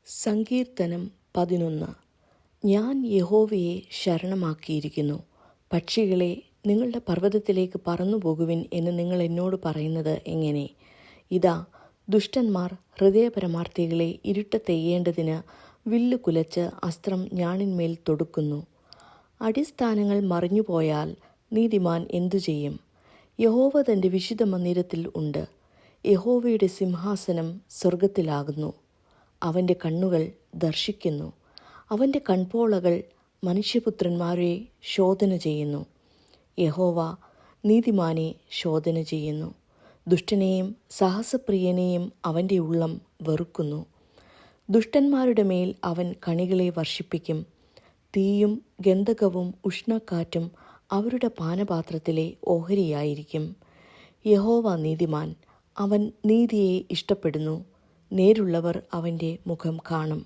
സങ്കീർത്തനം 11. ഞാൻ യഹോവയെ ശരണമാക്കിയിരിക്കുന്നു. പക്ഷികളെ, നിങ്ങളുടെ പർവ്വതത്തിലേക്ക് പറന്നുപോകുവിൻ എന്ന് നിങ്ങൾ എന്നോട് പറയുന്നത് എങ്ങനെ? ഇതാ, ദുഷ്ടന്മാർ ഹൃദയപരമാർത്ഥികളെ ഇരുട്ടത്തെയ്യേണ്ടതിന് വില്ല് കുലച്ച് അസ്ത്രം ഞാണിന്മേൽ തൊടുക്കുന്നു. അടിസ്ഥാനങ്ങൾ മറിഞ്ഞുപോയാൽ നീതിമാൻ എന്തു ചെയ്യും? യഹോവ തൻ്റെ വിശുദ്ധ മന്ദിരത്തിൽ ഉണ്ട്. യഹോവയുടെ സിംഹാസനം സ്വർഗത്തിലാകുന്നു. അവൻ്റെ കണ്ണുകൾ ദർശിക്കുന്നു. അവൻ്റെ കൺപോളകൾ മനുഷ്യപുത്രന്മാരെ ശോധന ചെയ്യുന്നു. യഹോവ നീതിമാനെ ശോധന ചെയ്യുന്നു. ദുഷ്ടനെയും സാഹസപ്രിയനെയും അവൻ്റെ ഉള്ളം വെറുക്കുന്നു. ദുഷ്ടന്മാരുടെ മേൽ അവൻ കണികളെ വർഷിപ്പിക്കും. തീയും ഗന്ധകവും ഉഷ്ണക്കാറ്റും അവരുടെ പാനപാത്രത്തിലെ ഓഹരിയായിരിക്കും. യഹോവ നീതിമാൻ, അവൻ നീതിയെ ഇഷ്ടപ്പെടുന്നു. നേരുള്ളവർ അവൻ്റെ മുഖം കാണും.